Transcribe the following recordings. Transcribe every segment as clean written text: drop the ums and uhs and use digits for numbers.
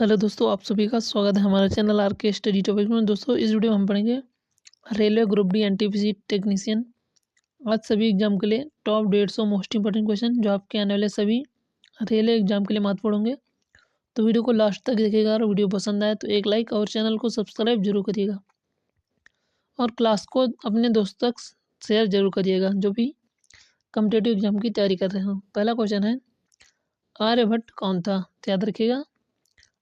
Hello दोस्तों, आप सभी का स्वागत है हमारे चैनल आर के स्टडी टॉपिक में। दोस्तों, इस वीडियो में हम पढ़ेंगे railway group D NTPC technician. आज सभी एग्जाम के लिए टॉप 150 मोस्ट इंपॉर्टेंट क्वेश्चन जो आपके आने वाले सभी रेलवे एग्जाम के लिए महत्वपूर्ण होंगे। तो वीडियो को लास्ट तक देखिएगा और वीडियो पसंद आए तो एक लाइक और चैनल को सब्सक्राइब जरूर करिएगा और क्लास को अपने दोस्तों तक शेयर जरूर करिएगा जो भी कॉम्पिटेटिव एग्जाम की तैयारी कर रहे हो। पहला क्वेश्चन है, आर्यभट्ट कौन था? तो याद रखिएगा,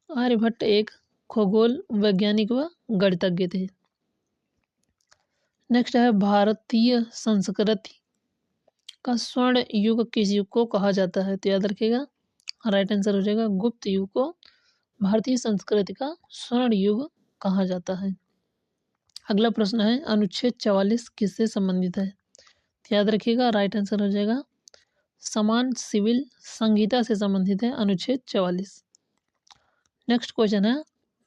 आर्यभट्ट एक खगोल वैज्ञानिक व गणितज्ञ थे। नेक्स्ट है, भारतीय संस्कृति का स्वर्ण युग किस युग को कहा जाता है? तो याद रखिएगा, राइट आंसर हो जाएगा गुप्त युग को भारतीय संस्कृति का स्वर्ण युग कहा जाता है। अगला प्रश्न है, अनुच्छेद 44 किससे संबंधित है? तो याद रखिएगा, राइट आंसर हो जाएगा समान सिविल संहिता से संबंधित है अनुच्छेद 44। नेक्स्ट क्वेश्चन है,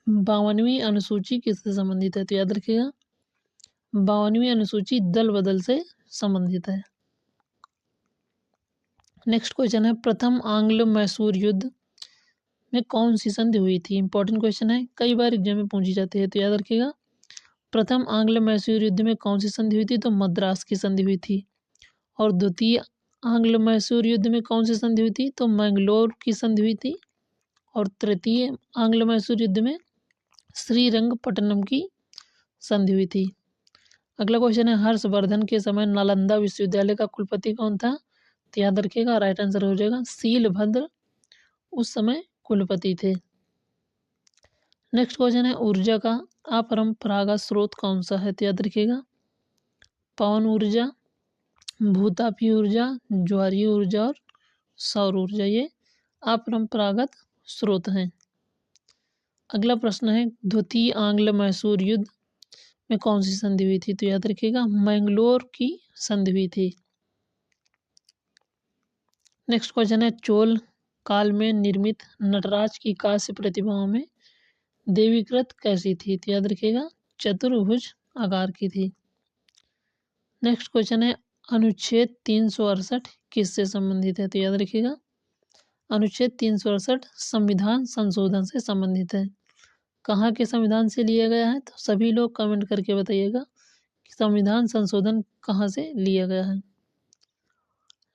52वीं अनुसूची किससे संबंधित है? तो याद रखिएगा, 52वीं अनुसूची दल बदल से संबंधित है। नेक्स्ट क्वेश्चन है, प्रथम आंग्ल मैसूर युद्ध में कौन सी संधि हुई थी? इंपॉर्टेंट क्वेश्चन है, कई बार एग्जाम में पूछी जाती है। तो याद रखिएगा, प्रथम आंग्ल मैसूर युद्ध में कौन सी संधि हुई थी? तो मद्रास की संधि हुई थी। और द्वितीय आंग्ल मैसूर युद्ध में कौन सी संधि हुई थी? तो मैंगलोर की संधि हुई थी। और तृतीय आंग्ल मैसूर युद्ध में श्रीरंगपट्टनम की संधि हुई थी। अगला क्वेश्चन है, हर्षवर्धन के समय नालंदा विश्वविद्यालय का कुलपति कौन था? तो याद रखिएगा, राइट आंसर हो जाएगा शीलभद्र उस समय कुलपति थे। नेक्स्ट क्वेश्चन है, ऊर्जा का अपरंपरागत स्रोत कौन सा है? तो याद रखिएगा, पवन ऊर्जा, भूतापीय ऊर्जा, ज्वारीय ऊर्जा और सौर ऊर्जा, ये अपरंपरागत स्रोत हैं। अगला प्रश्न है, द्वितीय आंग्ल मैसूर युद्ध में कौन सी संधि हुई थी? तो याद रखिएगा, मैंगलोर की संधि हुई थी। नेक्स्ट क्वेश्चन है, चोल काल में निर्मित नटराज की कांस्य प्रतिमाओं में देवीकृत कैसी थी? तो याद रखिएगा, चतुर्भुज आकार की थी। नेक्स्ट क्वेश्चन है, अनुच्छेद 368 किससे संबंधित है? तो याद रखिएगा, अनुच्छेद 368 संविधान संशोधन से संबंधित है। कहाँ के संविधान से लिया गया है? तो सभी लोग कमेंट करके बताइएगा कि संविधान संशोधन कहाँ से लिया गया है।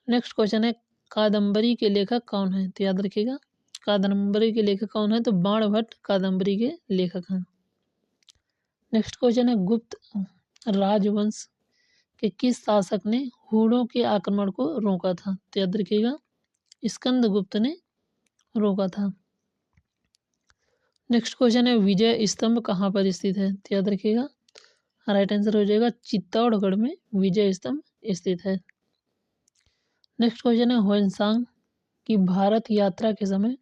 नेक्स्ट क्वेश्चन है, कादम्बरी के लेखक कौन है? तो याद रखिएगा, कादम्बरी के लेखक कौन है? तो बाणभट्ट कादम्बरी के लेखक हैं। नेक्स्ट क्वेश्चन है, गुप्त राजवंश के किस शासक ने हूणों के आक्रमण को रोका था? तो याद रखिएगा, स्कंदगुप्त ने रोका था। नेक्स्ट क्वेश्चन है, विजय स्तंभ कहाँ पर स्थित है? तो याद रखिएगा, राइट आंसर हो जाएगा चित्तौड़गढ़ में विजय स्तंभ स्थित है। नेक्स्ट क्वेश्चन है, ह्वेनसांग की भारत यात्रा के समय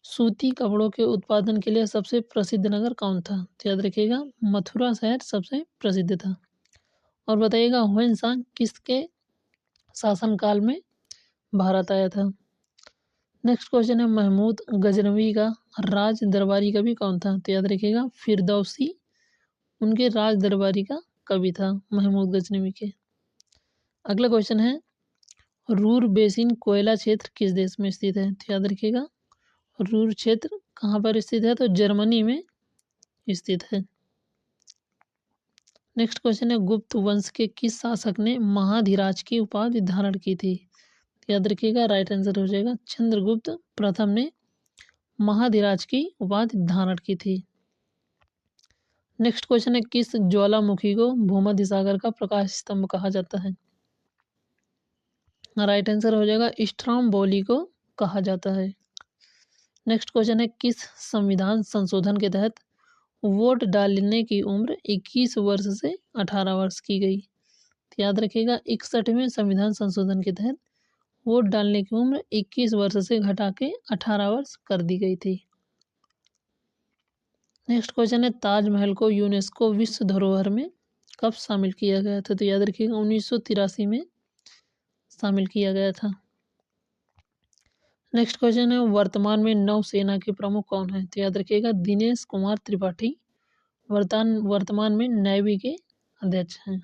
सूती कपड़ों के उत्पादन के लिए सबसे प्रसिद्ध नगर कौन था? तो याद रखिएगा, मथुरा शहर सबसे प्रसिद्ध था। और बताइएगा, ह्वेनसांग किसके शासनकाल में भारत आया था? नेक्स्ट क्वेश्चन है, महमूद गजनवी का राज दरबारी कवि कौन था? तो याद रखिएगा, फिरदौसी उनके राज दरबारी का कवि था महमूद गजनवी के। अगला क्वेश्चन है, रूर बेसिन कोयला क्षेत्र किस देश में स्थित है? तो याद रखिएगा, रूर क्षेत्र कहाँ पर स्थित है? तो जर्मनी में स्थित है। नेक्स्ट क्वेश्चन है, गुप्त वंश के किस शासक ने महाधिराज की उपाधि धारण की थी? तो याद रखिएगा, राइट आंसर हो जाएगा चंद्रगुप्त प्रथम ने महाधिराज की उपाधि धारण की थी। नेक्स्ट क्वेश्चन है, किस ज्वालामुखी को भूमध्य सागर का प्रकाश स्तंभ कहा जाता है? राइट आंसर हो जाएगा स्ट्रोम्बोली को कहा जाता है। नेक्स्ट क्वेश्चन है, किस संविधान संशोधन के तहत वोट डालने की उम्र 21 वर्ष से 18 वर्ष की गई? तो याद रखिएगा, 61वें संविधान संशोधन के तहत वोट डालने की उम्र 21 वर्ष से घटा के 18 वर्ष कर दी गई थी। नेक्स्ट क्वेश्चन है, ताजमहल को यूनेस्को विश्व धरोहर में कब शामिल किया गया था? तो याद रखिएगा, 1983 में शामिल किया गया था। नेक्स्ट क्वेश्चन है, वर्तमान में नौसेना के प्रमुख कौन है? तो याद रखिएगा, दिनेश कुमार त्रिपाठी वर्तमान में नेवी के अध्यक्ष हैं।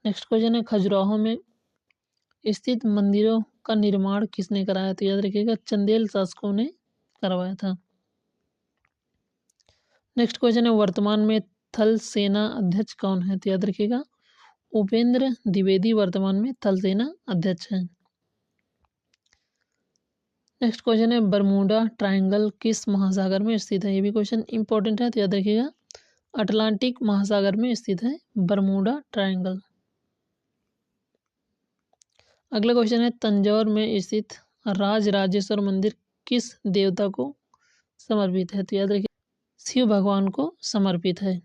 नेक्स्ट क्वेश्चन है, खजुराहो में स्थित मंदिरों का निर्माण किसने कराया? तो याद रखिएगा, चंदेल शासकों ने करवाया था। नेक्स्ट क्वेश्चन है वर्तमान में थल सेना अध्यक्ष कौन है? तो याद रखिएगा उपेंद्र द्विवेदी वर्तमान में थल सेना अध्यक्ष हैं। नेक्स्ट क्वेश्चन है बरमूडा ट्रायंगल किस महासागर में स्थित है? ये भी क्वेश्चन इंपॉर्टेंट है, तो याद रखिएगा अटलांटिक महासागर में स्थित है बरमूडा ट्रायंगल। अगला क्वेश्चन है तंजौर में स्थित राजराजेश्वर मंदिर किस देवता को समर्पित है? तो याद रखिए शिव भगवान को समर्पित है।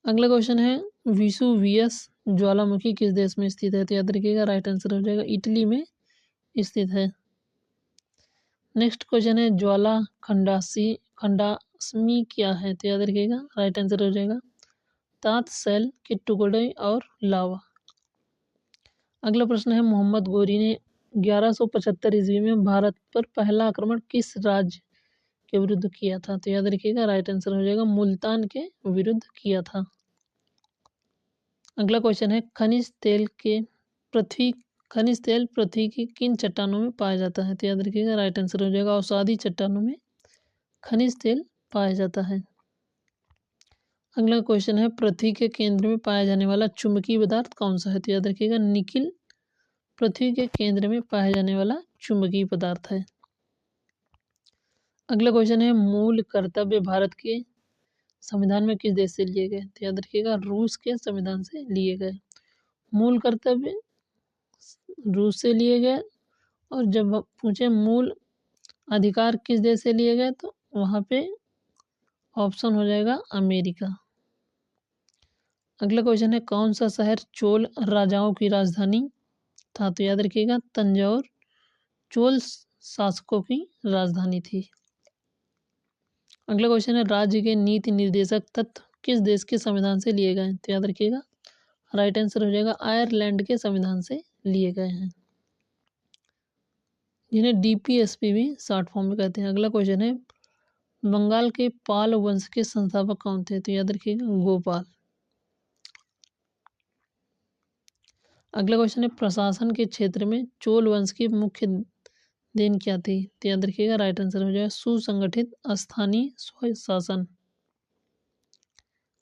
अगला क्वेश्चन है विसुवियस ज्वालामुखी किस देश में स्थित है? तो याद रखिएगा राइट आंसर हो जाएगा इटली में स्थित है। नेक्स्ट क्वेश्चन है ज्वाला खंडास्मी क्या है? तो याद रखिएगा राइट आंसर हो जाएगा तात सेल के टुकड़े और लावा। अगला प्रश्न है मोहम्मद गोरी ने 1175 ईस्वी में भारत पर पहला आक्रमण किस राज्य के विरुद्ध किया था? तो याद रखिएगा राइट आंसर हो जाएगा मुल्तान के विरुद्ध किया था। अगला क्वेश्चन है खनिज तेल पृथ्वी की किन चट्टानों में पाया जाता है? तो याद रखिएगा राइट आंसर हो जाएगा औषधि चट्टानों में खनिज तेल पाया जाता है। अगला क्वेश्चन है पृथ्वी के केंद्र में पाया जाने वाला चुंबकीय पदार्थ कौन सा है? तो याद रखिएगा निकिल पृथ्वी के केंद्र में पाया जाने वाला चुंबकीय पदार्थ है। अगला क्वेश्चन है मूल कर्तव्य भारत के संविधान में किस देश से लिए गए? तो याद रखिएगा रूस के संविधान से लिए गए। मूल कर्तव्य रूस से लिए गए और जब पूछे मूल अधिकार किस देश से लिए गए तो वहाँ पे ऑप्शन हो जाएगा अमेरिका। अगला क्वेश्चन है कौन सा शहर चोल राजाओं की राजधानी था? तो याद रखिएगा तंजौर चोल शासकों की राजधानी थी। अगला क्वेश्चन है राज्य के नीति निर्देशक तत्व किस देश के संविधान से लिए गए हैं? तो याद रखिएगा राइट आंसर हो जाएगा आयरलैंड के संविधान से लिए गए हैं, जिन्हें डीपीएसपी भी शॉर्ट फॉर्म में कहते हैं। अगला क्वेश्चन है बंगाल के पाल वंश के संस्थापक कौन थे? तो याद रखिएगा गोपाल। अगला क्वेश्चन है प्रशासन के क्षेत्र में चोल वंश की मुख्य देन क्या थी? तो याद रखिएगा राइट आंसर हो जाएगा सुसंगठित स्थानीय स्वशासन।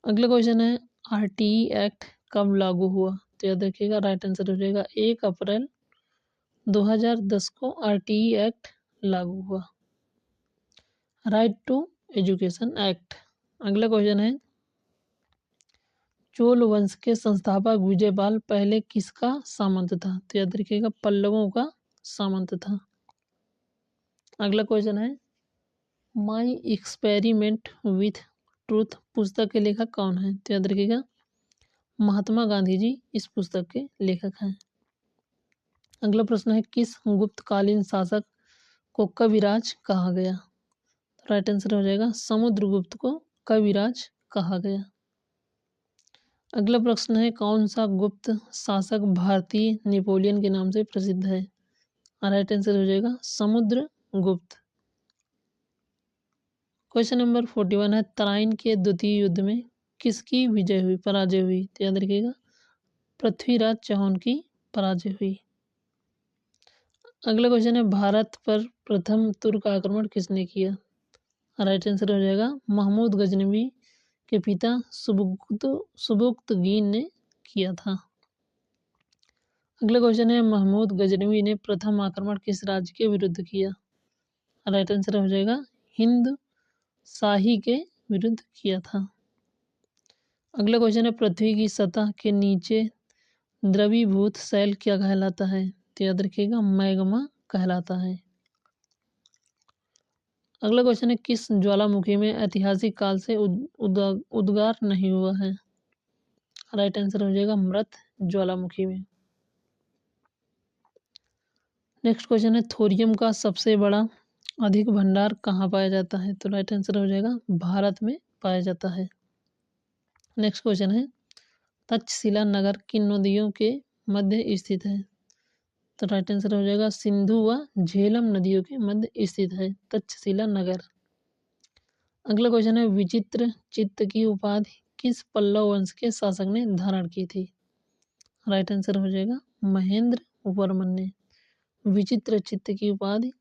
अगला क्वेश्चन है आरटीई एक्ट कब लागू हुआ? तो याद रखिएगा राइट आंसर हो जाएगा 1 अप्रैल 2010 को आरटीई एक्ट लागू हुआ। Right to education act. अगला क्वेश्चन है चोल वंश के संस्थापक विजयपाल पहले किसका सामंत था? तो याद रखिएगा पल्लवों का सामंत था। अगला क्वेश्चन है माई एक्सपेरिमेंट विथ ट्रूथ पुस्तक के लेखक कौन है? तो याद रखिएगा महात्मा गांधी जी इस पुस्तक के लेखक हैं। अगला प्रश्न है किस गुप्तकालीन शासक को कविराज कहा गया? राइट आंसर हो जाएगा समुद्रगुप्त को कविराज कहा गया। अगला प्रश्न है कौन सा गुप्त शासक भारतीय नेपोलियन के नाम से प्रसिद्ध है? राइट आंसर हो जाएगा समुद्रगुप्त। क्वेश्चन नंबर 41 है तराइन के द्वितीय युद्ध में किसकी पराजय हुई? तो याद रखिएगा पृथ्वीराज चौहान की पराजय हुई। अगला क्वेश्चन है भारत पर प्रथम तुर्क आक्रमण किसने किया? राइट आंसर हो जाएगा महमूद गजनवी के पिता सुबुक्तगीन ने किया था। अगला क्वेश्चन है महमूद गजनवी ने प्रथम आक्रमण किस राज्य के विरुद्ध किया? राइट आंसर हो जाएगा हिंद शाही के विरुद्ध किया था। अगला क्वेश्चन है पृथ्वी की सतह के नीचे द्रवीभूत शैल क्या कहलाता है? तो याद रखिएगा मैग्मा कहलाता है। अगला क्वेश्चन है किस ज्वालामुखी में ऐतिहासिक काल से उद्गार नहीं हुआ है? राइट आंसर हो जाएगा मृत ज्वालामुखी में। नेक्स्ट क्वेश्चन है थोरियम का सबसे बड़ा अधिक भंडार कहाँ पाया जाता है? तो राइट आंसर हो जाएगा भारत में पाया जाता है। नेक्स्ट क्वेश्चन है तक्षशिला नगर किन नदियों के मध्य स्थित है? तो राइट आंसर हो जाएगा सिंधु व झेलम नदियों के मध्य स्थित है तक्षशिला नगर। अगला क्वेश्चन है विचित्र चित्त की उपाधि किस पल्लव वंश के शासक ने धारण की थी? राइट आंसर हो जाएगा महेंद्र वर्मन ने विचित्र चित्त की उपाधि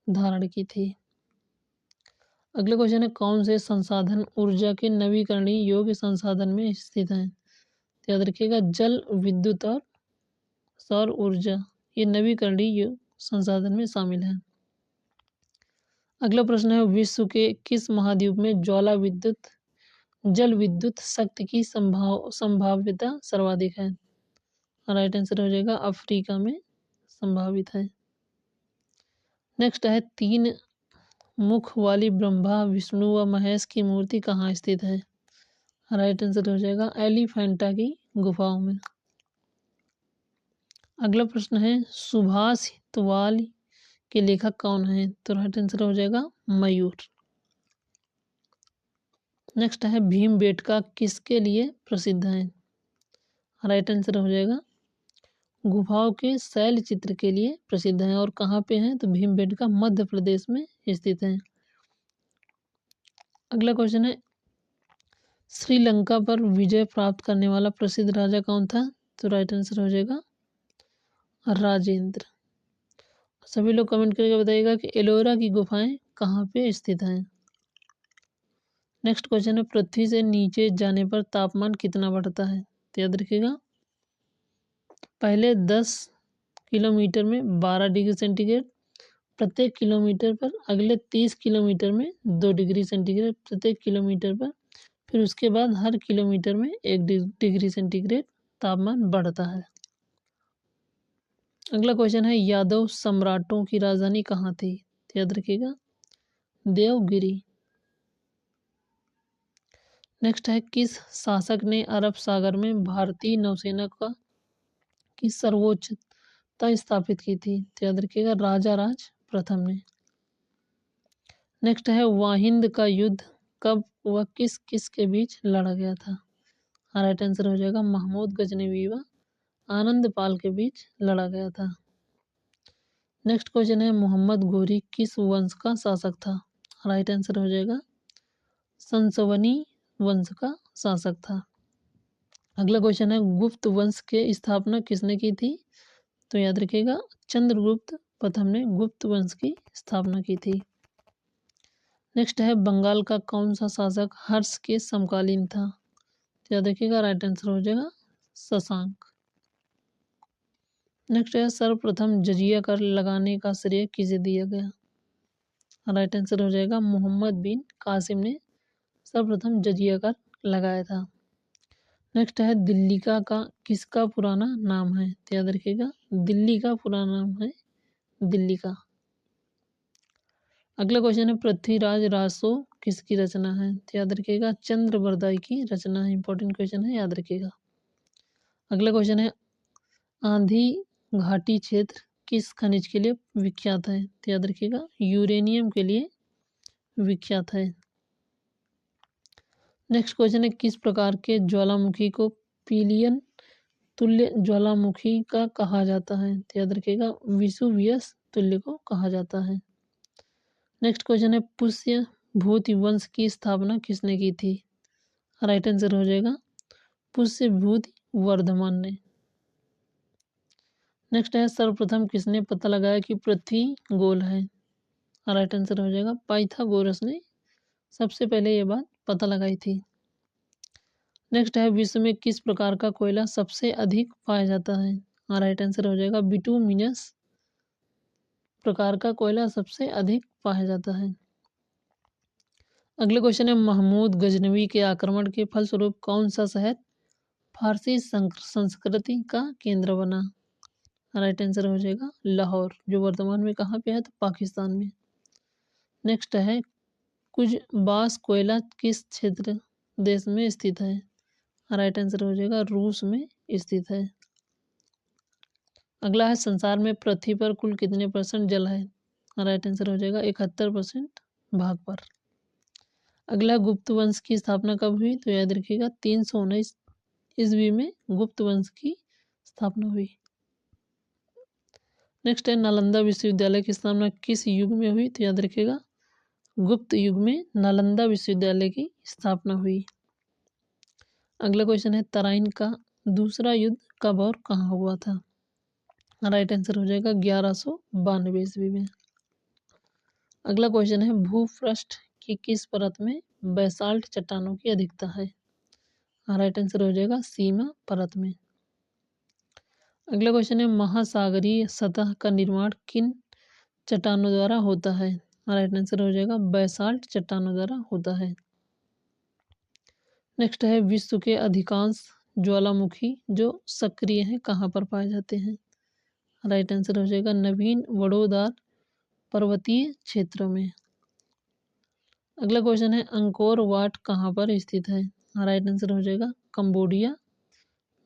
धारण की थी। अगला क्वेश्चन है कौन से संसाधन ऊर्जा के नवीकरणीय योग्य संसाधन में स्थित हैं? तो याद रखिएगा जल, विद्युत और सौर ऊर्जा ये नवीकरणीय संसाधन में शामिल हैं। अगला प्रश्न है विश्व के किस महाद्वीप में जल विद्युत शक्ति की संभाव्यता सर्वाधिक है? राइट आंसर हो जाएगा अफ्रीका में संभावित है। नेक्स्ट है 3 मुख वाली ब्रह्मा, विष्णु व महेश की मूर्ति कहाँ स्थित है? राइट आंसर हो जाएगा एलिफेंटा की गुफाओं में। अगला प्रश्न है सुभाष हितवाल के लेखक कौन है? तो राइट आंसर हो जाएगा मयूर। नेक्स्ट है भीमबेटका किसके लिए प्रसिद्ध है? राइट आंसर हो जाएगा गुफाओं के शैल चित्र के लिए प्रसिद्ध है। और कहाँ पे है? तो भीमबेटका मध्य प्रदेश में स्थित है। अगला क्वेश्चन है श्रीलंका पर विजय प्राप्त करने वाला प्रसिद्ध राजा कौन था? तो राइट आंसर हो जाएगा राजेंद्र। सभी लोग कमेंट करके बताइएगा कि एलोरा की गुफाएं कहाँ पे स्थित हैं। नेक्स्ट क्वेश्चन है पृथ्वी से नीचे जाने पर तापमान कितना बढ़ता है? तो याद रखिएगा पहले 10 किलोमीटर में 12 डिग्री सेंटीग्रेड, प्रत्येक किलोमीटर पर अगले 30 किलोमीटर में 2 डिग्री सेंटीग्रेड प्रत्येक किलोमीटर पर, फिर उसके बाद हर किलोमीटर में 1 डिग्री सेंटीग्रेड तापमान बढ़ता है। अगला क्वेश्चन है यादव सम्राटों की राजधानी कहाँ थी? तो याद रखिएगा देवगिरी। नेक्स्ट है किस शासक ने अरब सागर में भारतीय नौसेना की सर्वोच्चता स्थापित की थी? तो याद रखिएगा राजा राज प्रथम ने। नेक्स्ट है वाहिंद का युद्ध कब व किस किस के बीच लड़ा गया था? राइट आंसर हो जाएगा महमूद गजनवी व आनंद पाल के बीच लड़ा गया था। नेक्स्ट क्वेश्चन है मोहम्मद घोरी किस वंश का शासक था? राइट आंसर हो जाएगा संसवनी वंश का शासक था। अगला क्वेश्चन है गुप्त वंश के स्थापना किसने की थी? तो याद रखिएगा चंद्रगुप्त प्रथम ने गुप्त वंश की स्थापना की थी। नेक्स्ट है बंगाल का कौन सा शासक हर्ष के समकालीन था? तो याद रखिएगा राइट आंसर हो जाएगा शशांक। नेक्स्ट है सर्वप्रथम जजिया कर लगाने का श्रेय किसे दिया गया? राइट आंसर हो जाएगा मोहम्मद बिन कासिम ने सर्वप्रथम जजिया कर लगाया था। नेक्स्ट है दिल्ली का किसका पुराना नाम है? तो याद रखिएगा दिल्ली का पुराना नाम है दिल्ली का। अगला क्वेश्चन है पृथ्वीराज रासो किसकी रचना है? तो याद रखिएगा चंद्रबरदाई की रचना है। इंपॉर्टेंट क्वेश्चन है याद रखिएगा। अगला क्वेश्चन है आंधी घाटी क्षेत्र किस खनिज के लिए विख्यात है? तो याद रखिएगा यूरेनियम के लिए विख्यात है। नेक्स्ट क्वेश्चन है किस प्रकार के ज्वालामुखी को पीलियन तुल्य ज्वालामुखी का कहा जाता है? तो याद रखिएगा विसुवियस तुल्य को कहा जाता है। नेक्स्ट क्वेश्चन है पुष्य भूति वंश की स्थापना किसने की थी? राइट आंसर हो जाएगा पुष्य भूति वर्धमान ने। नेक्स्ट है सर्वप्रथम किसने पता लगाया कि पृथ्वी गोल है? राइट आंसर हो जाएगा पाइथागोरस ने सबसे पहले ये बात पता लगाई थी। नेक्स्ट है विश्व में किस प्रकार का कोयला सबसे अधिक पाया जाता है? राइट आंसर हो जाएगा बिटुमिनस प्रकार का कोयला सबसे अधिक पाया जाता है। अगले क्वेश्चन है महमूद गजनवी के आक्रमण के फलस्वरूप कौन सा शहर फारसी संस्कृति का केंद्र बना? राइट आंसर हो जाएगा लाहौर, जो वर्तमान में कहाँ पे है? तो पाकिस्तान में। नेक्स्ट है कुजबास कोयला किस क्षेत्र देश में स्थित है? राइट आंसर हो जाएगा रूस में स्थित है। अगला है संसार में पृथ्वी पर कुल कितने % जल है? राइट आंसर हो जाएगा 71% भाग पर। अगला गुप्त वंश की स्थापना कब हुई? तो याद रखिएगा 319 ईस्वी में गुप्त वंश की स्थापना हुई। नेक्स्ट है नालंदा विश्वविद्यालय की स्थापना किस युग में हुई? तो याद रखिएगा गुप्त युग में नालंदा विश्वविद्यालय की स्थापना हुई। अगला क्वेश्चन है तराइन का दूसरा युद्ध कब और कहाँ हुआ था? राइट आंसर हो जाएगा 1192 ईस्वी में। अगला क्वेश्चन है भूपृष्ठ कि किस परत में बेसाल्ट चट्टानों की अधिकता है? राइट आंसर हो जाएगा सीमा परत में। अगला क्वेश्चन है महासागरीय सतह का निर्माण किन चट्टानों द्वारा होता है? राइट आंसर हो जाएगा बेसाल्ट चट्टानों द्वारा होता है। नेक्स्ट है विश्व के अधिकांश ज्वालामुखी जो सक्रिय हैं कहाँ पर पाए जाते हैं? राइट आंसर हो जाएगा नवीन वडोदरा पर्वतीय क्षेत्रों में। अगला क्वेश्चन है अंकोर वाट कहाँ पर स्थित है? राइट आंसर हो जाएगा कंबोडिया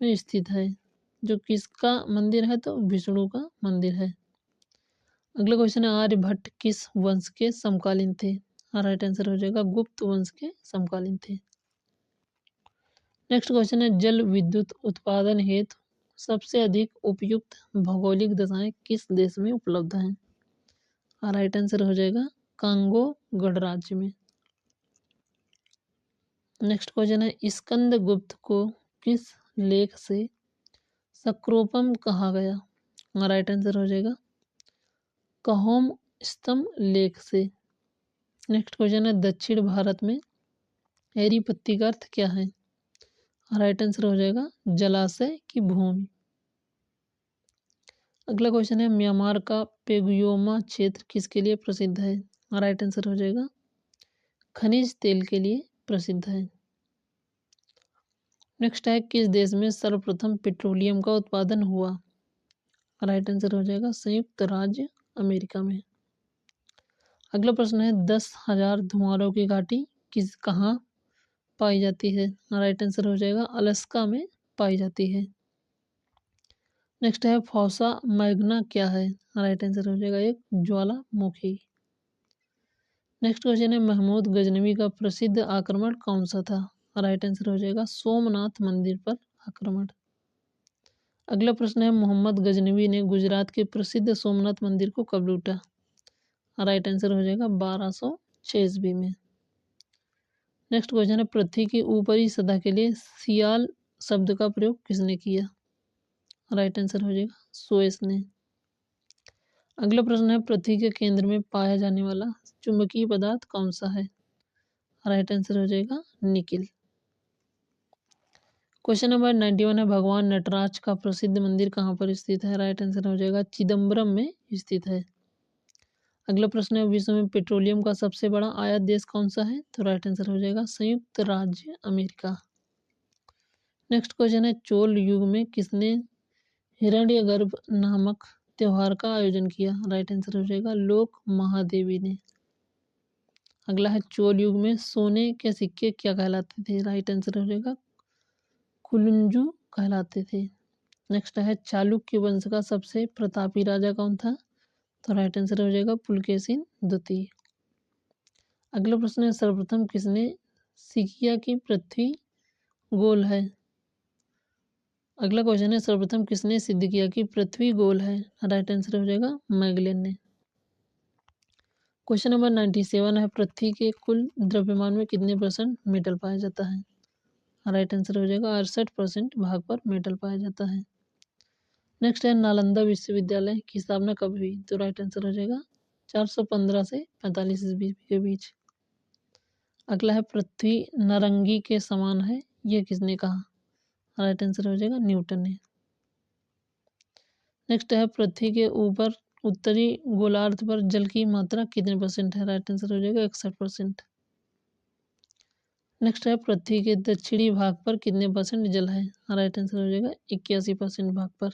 में स्थित है। जो किसका मंदिर है? तो विष्णु का मंदिर है। अगला क्वेश्चन है आर्यभट्ट किस वंश के समकालीन थे? राइट आंसर हो जाएगा गुप्त वंश के समकालीन थे। नेक्स्ट क्वेश्चन है जल विद्युत उत्पादन हेतु सबसे अधिक उपयुक्त भौगोलिक दशाएं किस देश में उपलब्ध हैं? राइट आंसर हो जाएगा कांगो गणराज्य में। नेक्स्ट क्वेश्चन है स्कंदगुप्त को किस लेख से सक्रोपम कहा गया? राइट आंसर हो जाएगा कहोम स्तंभ लेख से। नेक्स्ट क्वेश्चन है दक्षिण भारत में एरी पत्ती का अर्थ क्या है? राइट आंसर हो जाएगा जलाशय की भूमि। अगला क्वेश्चन है म्यांमार का पेगुयोमा क्षेत्र किसके लिए प्रसिद्ध है? राइट आंसर हो जाएगा खनिज तेल के लिए प्रसिद्ध है। नेक्स्ट है किस देश में सर्वप्रथम पेट्रोलियम का उत्पादन हुआ? राइट आंसर हो जाएगा संयुक्त राज्य अमेरिका में। अगला प्रश्न है 10,000 धुआरों की घाटी कहाँ पाई जाती है? राइट आंसर हो जाएगा अलास्का में पाई जाती है। नेक्स्ट है फौसा मैग्ना क्या है? राइट आंसर हो जाएगा एक ज्वालामुखी। नेक्स्ट क्वेश्चन है महमूद गजनवी का प्रसिद्ध आक्रमण कौन सा था? राइट आंसर हो जाएगा सोमनाथ मंदिर पर आक्रमण। अगला प्रश्न है मोहम्मद गजनवी ने गुजरात के प्रसिद्ध सोमनाथ मंदिर को कब लूटा? राइट आंसर हो जाएगा 1206 ईस्वी में। नेक्स्ट क्वेश्चन है पृथ्वी की ऊपरी सतह के लिए सियाल शब्द का प्रयोग किसने किया? राइट आंसर हो जाएगा सोएस ने। अगला प्रश्न है पृथ्वी के केंद्र में पाया जाने वाला चुंबकीय पदार्थ कौन सा है? राइट आंसर हो जाएगा निकिल। क्वेश्चन नंबर 91 है भगवान नटराज का प्रसिद्ध मंदिर कहाँ पर स्थित है? राइट आंसर हो जाएगा चिदम्बरम में स्थित है। अगला प्रश्न है विश्व में पेट्रोलियम का सबसे बड़ा आयात देश कौन सा है? तो राइट आंसर हो जाएगा संयुक्त राज्य अमेरिका। नेक्स्ट क्वेश्चन है चोल युग में किसने हिरण्यगर्भ नामक त्योहार का आयोजन किया? राइट आंसर हो जाएगा लोक महादेवी ने। अगला है चोल युग में सोने के सिक्के क्या कहलाते थे? राइट आंसर हो जाएगा कुलुंजू कहलाते थे। नेक्स्ट है चालुक्य वंश का सबसे प्रतापी राजा कौन था? तो राइट आंसर हो जाएगा पुलकेशिन द्वितीय। अगला प्रश्न है सर्वप्रथम किसने सिकिया की पृथ्वी गोल है? अगला क्वेश्चन है सर्वप्रथम किसने सिद्ध किया कि पृथ्वी गोल है? राइट आंसर हो जाएगा मैगलेन ने। क्वेश्चन नंबर 97 है पृथ्वी के कुल द्रव्यमान में कितने परसेंट मेटल पाया जाता है? राइट आंसर हो जाएगा 68% भाग पर मेटल पाया जाता है। नेक्स्ट है नालंदा विश्वविद्यालय की स्थापना कब हुई? तो राइट आंसर हो जाएगा 415 से 45 ईस्वी के बीच। अगला है पृथ्वी नारंगी के समान है यह किसने कहा? राइट आंसर हो जाएगा न्यूटन ने। नेक्स्ट है पृथ्वी के ऊपर उत्तरी गोलार्ध पर जल की मात्रा कितने परसेंट है? राइट आंसर हो जाएगा 61%। नेक्स्ट है पृथ्वी के दक्षिणी भाग पर कितने परसेंट जल है? राइट आंसर हो जाएगा 81% भाग पर।